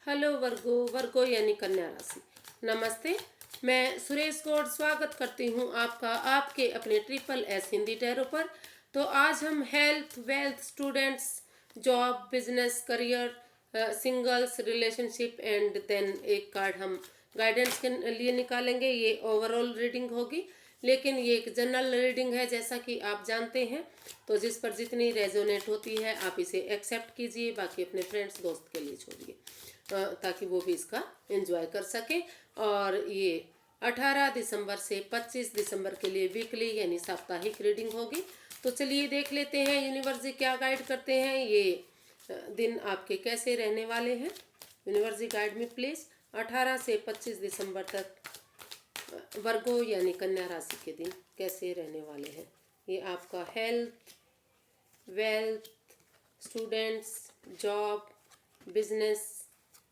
Hello वर्गो वर्गो यानी कन्या राशि। नमस्ते, मैं सुरेश गौड़ स्वागत करती हूँ आपका आपके अपने ट्रिपल एस हिंदी टैरो पर। तो आज हम health, wealth, students, job, business, career, singles, relationship and then एक कार्ड हम गाइडेंस के लिए निकालेंगे। ये ओवरऑल रीडिंग होगी, लेकिन ये एक जनरल रीडिंग है जैसा कि आप जानते हैं। तो जिस पर जितनी रेजोनेट होती है आप इसे एक्सेप्ट कीजिए, बाकी अपने फ्रेंड्स दोस्त के लिए छोड़िए ताकि वो भी इसका एंजॉय कर सके। और ये 18 दिसंबर से 25 दिसंबर के लिए वीकली यानी साप्ताहिक रीडिंग होगी। तो चलिए देख लेते हैं यूनिवर्स जी क्या गाइड करते हैं, ये दिन आपके कैसे रहने वाले हैं। यूनिवर्स जी गाइड में प्लीज़ 18 से 25 दिसंबर तक वर्गो यानी कन्या राशि के दिन कैसे रहने वाले हैं। ये आपका health, wealth, students, job, business,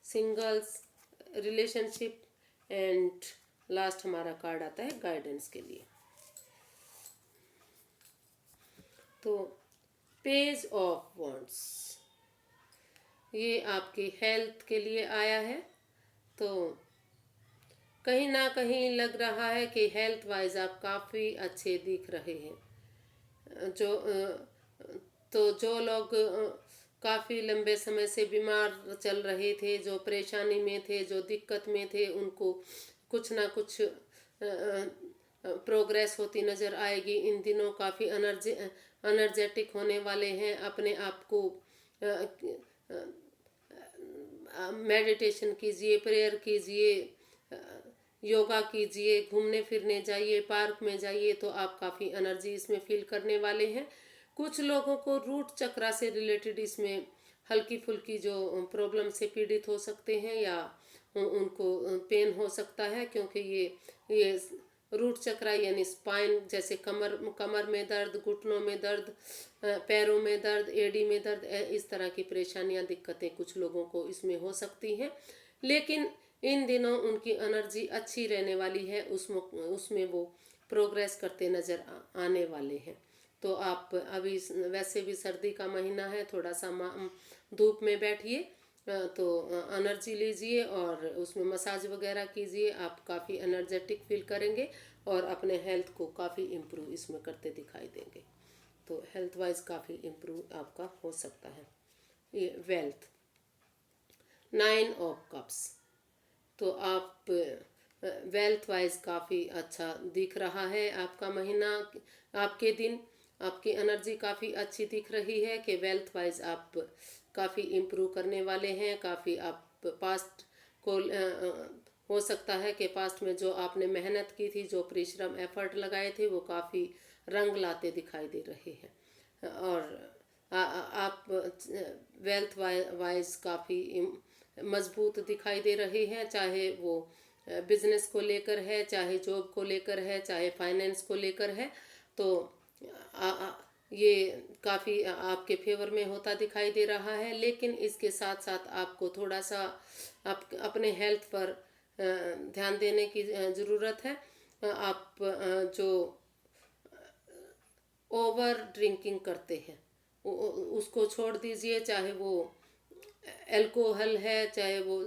singles, relationship and last हमारा कार्ड आता है गाइडेंस के लिए। तो पेज ऑफ वॉन्ड्स ये आपकी हेल्थ के लिए आया है। तो कहीं ना कहीं लग रहा है कि हेल्थ वाइज आप काफ़ी अच्छे दिख रहे हैं। जो लोग काफ़ी लंबे समय से बीमार चल रहे थे, जो परेशानी में थे, जो दिक्कत में थे, उनको कुछ ना कुछ प्रोग्रेस होती नज़र आएगी। इन दिनों काफ़ी एनर्जेटिक होने वाले हैं। अपने आप को मेडिटेशन कीजिए, प्रेयर कीजिए, योगा कीजिए, घूमने फिरने जाइए, पार्क में जाइए, तो आप काफ़ी एनर्जी इसमें फील करने वाले हैं। कुछ लोगों को रूट चक्रा से रिलेटेड इसमें हल्की फुल्की जो प्रॉब्लम से पीड़ित हो सकते हैं या उनको पेन हो सकता है, क्योंकि ये रूट चक्रा यानी स्पाइन, जैसे कमर में दर्द, घुटनों में दर्द, पैरों में दर्द, एड़ी में दर्द, इस तरह की परेशानियां, दिक्कतें कुछ लोगों को इसमें हो सकती हैं। लेकिन इन दिनों उनकी एनर्जी अच्छी रहने वाली है, उसमें वो प्रोग्रेस करते नज़र आने वाले हैं। तो आप अभी वैसे भी सर्दी का महीना है, थोड़ा सा धूप में बैठिए, तो एनर्जी लीजिए और उसमें मसाज वगैरह कीजिए। आप काफ़ी एनर्जेटिक फील करेंगे और अपने हेल्थ को काफ़ी इम्प्रूव इसमें करते दिखाई देंगे। तो हेल्थ वाइज काफ़ी इम्प्रूव आपका हो सकता है। ये वेल्थ, 9 ऑफ कप्स, तो आप वेल्थ वाइज काफ़ी अच्छा दिख रहा है आपका महीना। आपके दिन, आपकी एनर्जी काफ़ी अच्छी दिख रही है कि वेल्थ वाइज आप काफ़ी इम्प्रूव करने वाले हैं। काफ़ी आप पास्ट को हो सकता है कि पास्ट में जो आपने मेहनत की थी, जो परिश्रम एफर्ट लगाए थे, वो काफ़ी रंग लाते दिखाई दे रहे हैं। और आप वेल्थ वाइज काफ़ी मजबूत दिखाई दे रहे हैं, चाहे वो बिजनेस को लेकर है, चाहे जॉब को लेकर है, चाहे फाइनेंस को लेकर है। तो ये काफ़ी आपके फेवर में होता दिखाई दे रहा है। लेकिन इसके साथ साथ आपको थोड़ा सा आप अपने हेल्थ पर ध्यान देने की ज़रूरत है। आप जो ओवर ड्रिंकिंग करते हैं उसको छोड़ दीजिए, चाहे वो अल्कोहल है, चाहे वो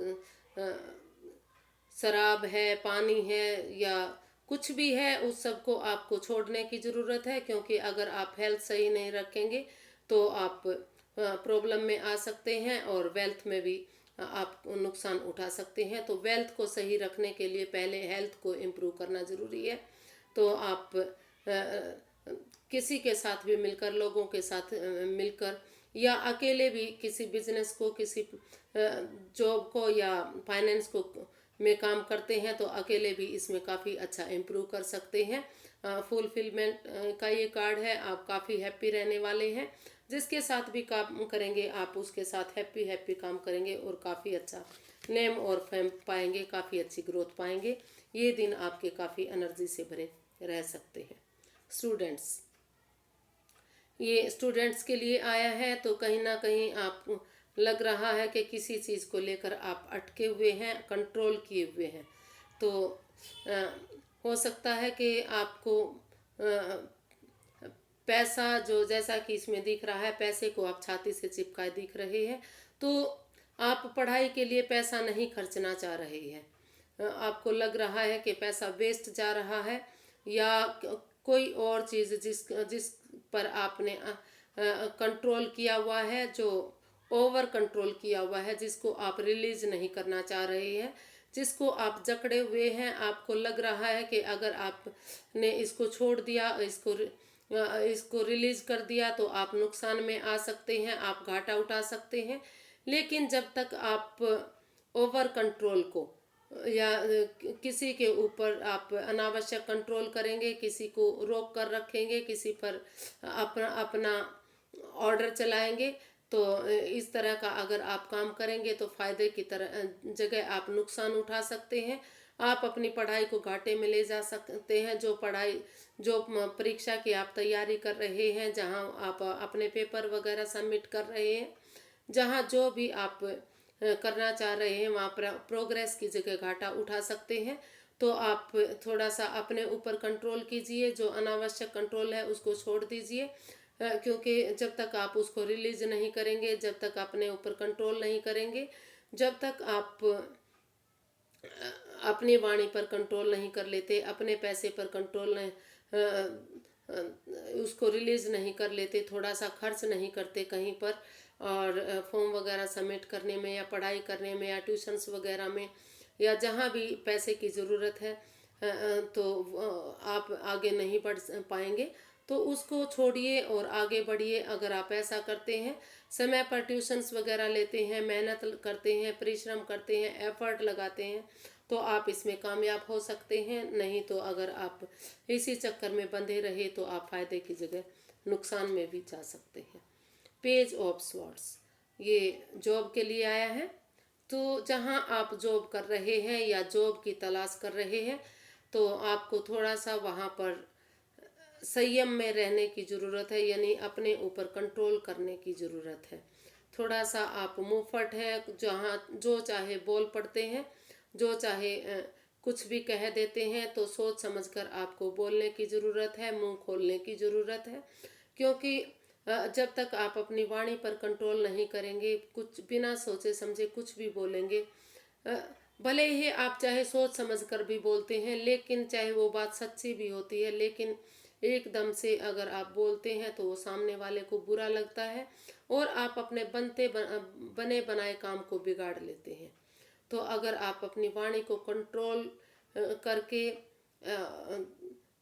शराब है, पानी है, या कुछ भी है, उस सब को आपको छोड़ने की ज़रूरत है। क्योंकि अगर आप हेल्थ सही नहीं रखेंगे तो आप प्रॉब्लम में आ सकते हैं और वेल्थ में भी आप नुकसान उठा सकते हैं। तो वेल्थ को सही रखने के लिए पहले हेल्थ को इम्प्रूव करना ज़रूरी है। तो आप किसी के साथ भी मिलकर, लोगों के साथ मिलकर, या अकेले भी किसी बिजनेस को, किसी जॉब को या फाइनेंस को में काम करते हैं, तो अकेले भी इसमें काफ़ी अच्छा इम्प्रूव कर सकते हैं। फुलफिलमेंट का ये कार्ड है। आप काफ़ी हैप्पी रहने वाले हैं। जिसके साथ भी काम करेंगे आप उसके साथ हैप्पी हैप्पी काम करेंगे और काफ़ी अच्छा नेम और फेम पाएंगे, काफ़ी अच्छी ग्रोथ पाएंगे। ये दिन आपके काफ़ी एनर्जी से भरे रह सकते हैं। स्टूडेंट्स, ये स्टूडेंट्स के लिए आया है। तो कहीं ना कहीं आप लग रहा है कि किसी चीज़ को लेकर आप अटके हुए हैं, कंट्रोल किए हुए हैं। तो हो सकता है कि आपको पैसा, जो जैसा कि इसमें दिख रहा है, पैसे को आप छाती से चिपकाए दिख रहे हैं। तो आप पढ़ाई के लिए पैसा नहीं खर्चना चाह रहे हैं, आपको लग रहा है कि पैसा वेस्ट जा रहा है, या कोई और चीज़ जिस जिस पर आपने कंट्रोल किया हुआ है, जो ओवर कंट्रोल किया हुआ है, जिसको आप रिलीज नहीं करना चाह रहे हैं, जिसको आप जकड़े हुए हैं। आपको लग रहा है कि अगर आपने इसको छोड़ दिया, इसको रिलीज कर दिया तो आप नुकसान में आ सकते हैं, आप घाटा उठा सकते हैं। लेकिन जब तक आप ओवर कंट्रोल को या किसी के ऊपर आप अनावश्यक कंट्रोल करेंगे, किसी को रोक कर रखेंगे, किसी पर अपना अपना ऑर्डर चलाएंगे, तो इस तरह का अगर आप काम करेंगे तो फायदे की तरह जगह आप नुकसान उठा सकते हैं। आप अपनी पढ़ाई को घाटे में ले जा सकते हैं। जो परीक्षा की आप तैयारी कर रहे हैं, जहां आप अपने पेपर वगैरह सबमिट कर रहे हैं, जहां जो भी आप करना चाह रहे हैं, वहाँ प्रोग्रेस की जगह घाटा उठा सकते हैं। तो आप थोड़ा सा अपने ऊपर कंट्रोल कीजिए, जो अनावश्यक कंट्रोल है उसको छोड़ दीजिए, क्योंकि जब तक आप उसको रिलीज नहीं करेंगे, जब तक अपने ऊपर कंट्रोल नहीं करेंगे, जब तक आप अपनी वाणी पर कंट्रोल नहीं कर लेते, अपने पैसे पर कंट्रोल नहीं उसको रिलीज नहीं कर लेते, थोड़ा सा खर्च नहीं करते कहीं पर, और फॉर्म वगैरह सबमिट करने में या पढ़ाई करने में या ट्यूशन्स वगैरह में या जहाँ भी पैसे की ज़रूरत है, तो आप आगे नहीं बढ़ पाएंगे। तो उसको छोड़िए और आगे बढ़िए। अगर आप ऐसा करते हैं, समय पर ट्यूशन्स वगैरह लेते हैं, मेहनत करते हैं, परिश्रम करते हैं, एफर्ट लगाते हैं, तो आप इसमें कामयाब हो सकते हैं। नहीं तो अगर आप इसी चक्कर में बंधे रहे तो आप फायदे की जगह नुकसान में भी जा सकते हैं। पेज ऑफ स्वॉर्ड्स ये जॉब के लिए आया है। तो जहां आप जॉब कर रहे हैं या जॉब की तलाश कर रहे हैं, तो आपको थोड़ा सा वहां पर संयम में रहने की ज़रूरत है, यानी अपने ऊपर कंट्रोल करने की ज़रूरत है। थोड़ा सा आप मुंहफट है, जहाँ जो चाहे बोल पड़ते हैं, जो चाहे कुछ भी कह देते हैं। तो सोच समझकर आपको बोलने की ज़रूरत है, मुंह खोलने की ज़रूरत है, क्योंकि जब तक आप अपनी वाणी पर कंट्रोल नहीं करेंगे, कुछ बिना सोचे समझे कुछ भी बोलेंगे, भले ही आप चाहे सोच समझकर भी बोलते हैं, लेकिन चाहे वो बात सच्ची भी होती है, लेकिन एकदम से अगर आप बोलते हैं तो वो सामने वाले को बुरा लगता है और आप अपने बने बनाए काम को बिगाड़ लेते हैं। तो अगर आप अपनी वाणी को कंट्रोल करके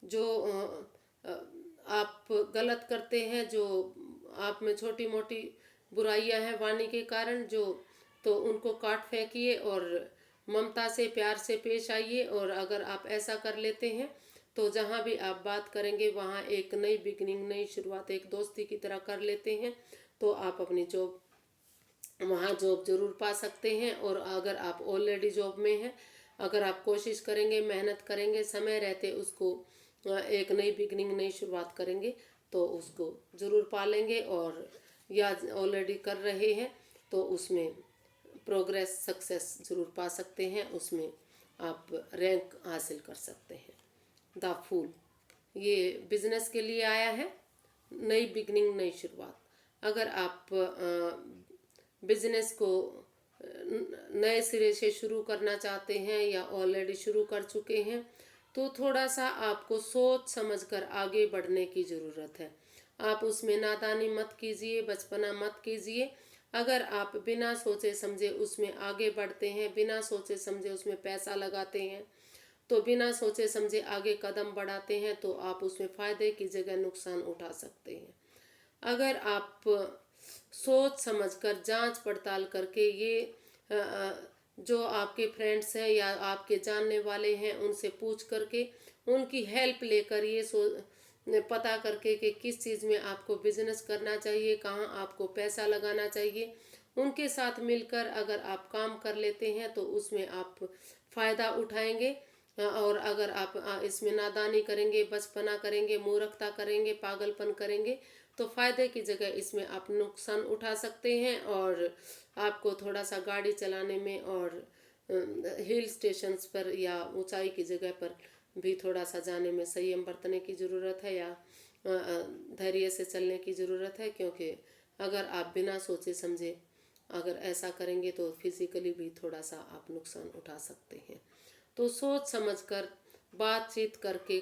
जो आप गलत करते हैं, जो आप में छोटी मोटी बुराइयां हैं वाणी के कारण, जो तो उनको काट फेंकिए और ममता से प्यार से पेश आइए। और अगर आप ऐसा कर लेते हैं तो जहाँ भी आप बात करेंगे वहाँ एक नई बिगनिंग, नई शुरुआत, एक दोस्ती की तरह कर लेते हैं, तो आप अपनी जॉब वहाँ जॉब जरूर पा सकते हैं। और अगर आप ऑलरेडी जॉब में हैं, अगर आप कोशिश करेंगे, मेहनत करेंगे, समय रहते उसको एक नई बिगनिंग, नई शुरुआत करेंगे, तो उसको ज़रूर पा लेंगे। और या ऑलरेडी कर रहे हैं तो उसमें प्रोग्रेस, सक्सेस ज़रूर पा सकते हैं, उसमें आप रैंक हासिल कर सकते हैं। द फूल ये बिजनेस के लिए आया है, नई बिगनिंग, नई शुरुआत। अगर आप बिजनेस को नए सिरे से शुरू करना चाहते हैं या ऑलरेडी शुरू कर चुके हैं, तो थोड़ा सा आपको सोच समझकर आगे बढ़ने की ज़रूरत है। आप उसमें नादानी मत कीजिए, बचपना मत कीजिए। अगर आप बिना सोचे समझे उसमें आगे बढ़ते हैं, बिना सोचे समझे उसमें पैसा लगाते हैं, तो बिना सोचे समझे आगे कदम बढ़ाते हैं, तो आप उसमें फ़ायदे की जगह नुकसान उठा सकते हैं। अगर आप सोच समझकर जांच पड़ताल करके ये जो आपके फ्रेंड्स हैं या आपके जानने वाले हैं उनसे पूछ करके, उनकी हेल्प लेकर, ये पता करके कि किस चीज़ में आपको बिजनेस करना चाहिए, कहाँ आपको पैसा लगाना चाहिए, उनके साथ मिलकर अगर आप काम कर लेते हैं तो उसमें आप फ़ायदा उठाएंगे। और अगर आप इसमें नादानी करेंगे, बचपना करेंगे, मूर्खता करेंगे, पागलपन करेंगे, तो फ़ायदे की जगह इसमें आप नुकसान उठा सकते हैं। और आपको थोड़ा सा गाड़ी चलाने में और हिल स्टेशंस पर या ऊंचाई की जगह पर भी थोड़ा सा जाने में संयम बरतने की ज़रूरत है, या धैर्य से चलने की ज़रूरत है, क्योंकि अगर आप बिना सोचे समझे अगर ऐसा करेंगे तो फिजिकली भी थोड़ा सा आप नुकसान उठा सकते हैं। तो सोच समझकर बातचीत करके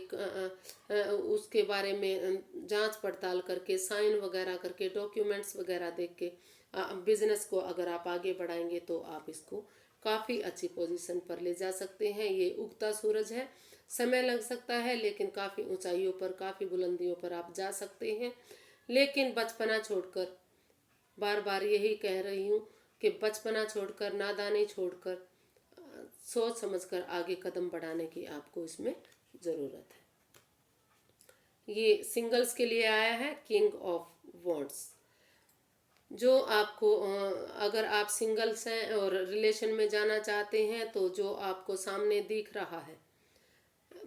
उसके बारे में जांच पड़ताल करके, साइन वगैरह करके, डॉक्यूमेंट्स वगैरह देख के बिजनेस को अगर आप आगे बढ़ाएंगे तो आप इसको काफ़ी अच्छी पोजीशन पर ले जा सकते हैं। ये उगता सूरज है, समय लग सकता है लेकिन काफ़ी ऊंचाइयों पर, काफ़ी बुलंदियों पर आप जा सकते हैं। लेकिन बचपना छोड़कर, बार बार यही कह रही हूँ कि बचपना छोड़कर, नादानी छोड़कर सोच समझकर आगे कदम बढ़ाने की आपको इसमें ज़रूरत है। ये सिंगल्स के लिए आया है किंग ऑफ वॉन्ड्स। जो आपको अगर आप सिंगल्स हैं और रिलेशन में जाना चाहते हैं तो जो आपको सामने दिख रहा है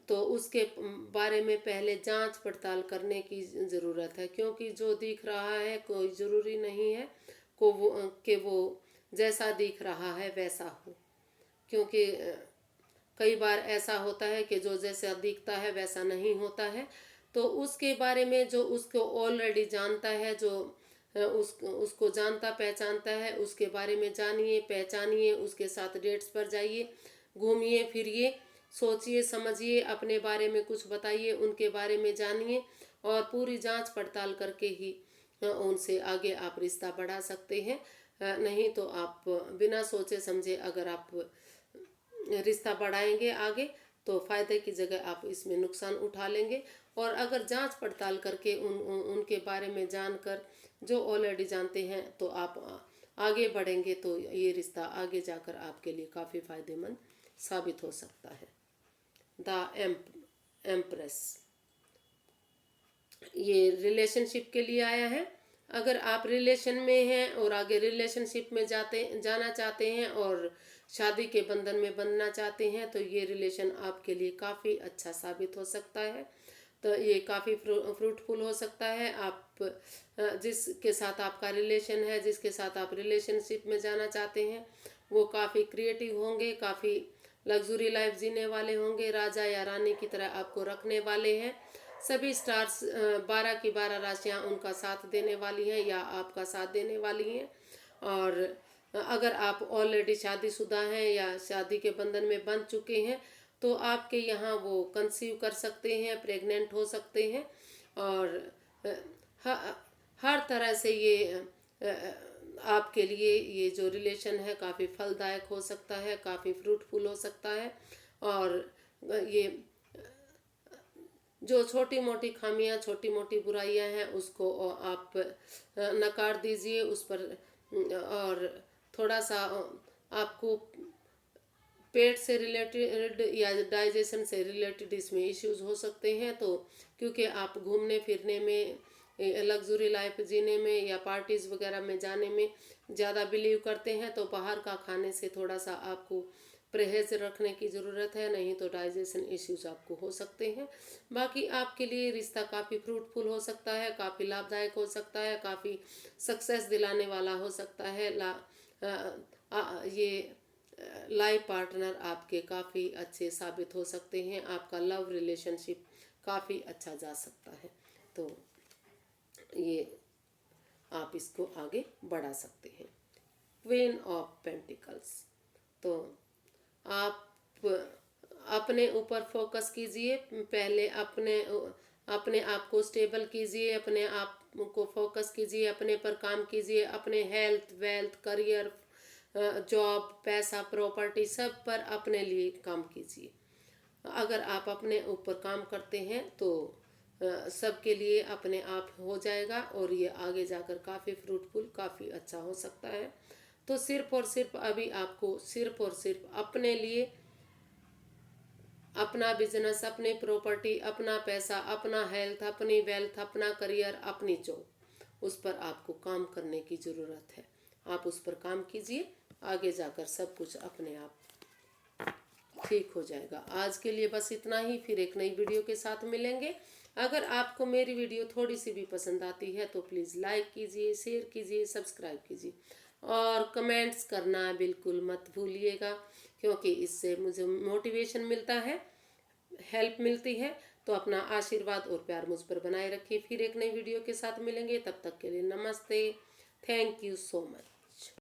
तो उसके बारे में पहले जांच पड़ताल करने की ज़रूरत है, क्योंकि जो दिख रहा है कोई ज़रूरी नहीं है कि वो जैसा दिख रहा है वैसा हो। क्योंकि कई बार ऐसा होता है कि जो जैसा दिखता है वैसा नहीं होता है। तो उसके बारे में जो उसको ऑलरेडी जानता है, जो उसको जानता पहचानता है, उसके बारे में जानिए, पहचानिए, उसके साथ डेट्स पर जाइए, घूमिए फिरिए, सोचिए समझिए, अपने बारे में कुछ बताइए, उनके बारे में जानिए और पूरी जांच पड़ताल करके ही उनसे आगे आप रिश्ता बढ़ा सकते हैं। नहीं तो आप बिना सोचे समझे अगर आप रिश्ता बढ़ाएंगे आगे तो फ़ायदे की जगह आप इसमें नुकसान उठा लेंगे। और अगर जांच पड़ताल करके उनके बारे में जानकर, जो ऑलरेडी जानते हैं, तो आप आगे बढ़ेंगे तो ये रिश्ता आगे जाकर आपके लिए काफ़ी फ़ायदेमंद साबित हो सकता है। द एम्प्रेस, ये रिलेशनशिप के लिए आया है। अगर आप रिलेशन में हैं और आगे रिलेशनशिप में जाना चाहते हैं और शादी के बंधन में बंधना चाहते हैं तो ये रिलेशन आपके लिए काफ़ी अच्छा साबित हो सकता है। तो ये काफ़ी फ्रूटफुल हो सकता है। आप जिसके साथ आपका रिलेशन है, जिसके साथ आप रिलेशनशिप में जाना चाहते हैं, वो काफ़ी क्रिएटिव होंगे, काफ़ी लग्जरी लाइफ जीने वाले होंगे, राजा या रानी की तरह आपको रखने वाले हैं। सभी स्टार्स 12 की 12 राशियाँ उनका साथ देने वाली हैं या आपका साथ देने वाली हैं। और अगर आप ऑलरेडी शादीशुदा हैं या शादी के बंधन में बंध चुके हैं तो आपके यहाँ वो कंसीव कर सकते हैं, प्रेग्नेंट हो सकते हैं। और हर तरह से ये आपके लिए ये जो रिलेशन है काफ़ी फलदायक हो सकता है, काफ़ी फ्रूटफुल हो सकता है। और ये जो छोटी मोटी खामियां, छोटी मोटी बुराइयां हैं उसको आप नकार दीजिए उस पर। और थोड़ा सा आपको पेट से रिलेटेड या डाइजेशन से रिलेटेड इसमें इश्यूज हो सकते हैं। तो क्योंकि आप घूमने फिरने में, लग्जरी लाइफ जीने में या पार्टीज़ वगैरह में जाने में ज़्यादा बिलीव करते हैं तो बाहर का खाने से थोड़ा सा आपको परहेज रखने की ज़रूरत है, नहीं तो डाइजेशन इश्यूज आपको हो सकते हैं। बाकी आपके लिए रिश्ता काफ़ी फ्रूटफुल हो सकता है, काफ़ी लाभदायक हो सकता है, काफ़ी सक्सेस दिलाने वाला हो सकता है। ये लाइफ पार्टनर आपके काफ़ी अच्छे साबित हो सकते हैं, आपका लव रिलेशनशिप काफ़ी अच्छा जा सकता है। तो ये आप इसको आगे बढ़ा सकते हैं। क्वीन ऑफ पेंटिकल्स, तो आप अपने ऊपर फोकस कीजिए, पहले अपने आप को स्टेबल कीजिए, अपने आप को फोकस कीजिए, अपने पर काम कीजिए, अपने हेल्थ, वेल्थ, करियर, जॉब, पैसा, प्रॉपर्टी, सब पर अपने लिए काम कीजिए। अगर आप अपने ऊपर काम करते हैं तो सबके लिए अपने आप हो जाएगा और ये आगे जाकर काफ़ी फ्रूटफुल, काफ़ी अच्छा हो सकता है। तो सिर्फ और सिर्फ अभी आपको सिर्फ और सिर्फ अपने लिए, अपना बिजनेस, अपनी प्रॉपर्टी, अपना पैसा, अपना हेल्थ, अपनी वेल्थ, अपना करियर, अपनी जॉब, उस पर आपको काम करने की ज़रूरत है। आप उस पर काम कीजिए, आगे जाकर सब कुछ अपने आप ठीक हो जाएगा। आज के लिए बस इतना ही, फिर एक नई वीडियो के साथ मिलेंगे। अगर आपको मेरी वीडियो थोड़ी सी भी पसंद आती है तो प्लीज़ लाइक कीजिए, शेयर कीजिए, सब्सक्राइब कीजिए और कमेंट्स करना बिल्कुल मत भूलिएगा, क्योंकि इससे मुझे मोटिवेशन मिलता है, हेल्प मिलती है। तो अपना आशीर्वाद और प्यार मुझ पर बनाए रखिए। फिर एक नई वीडियो के साथ मिलेंगे, तब तक के लिए नमस्ते, थैंक यू सो मच।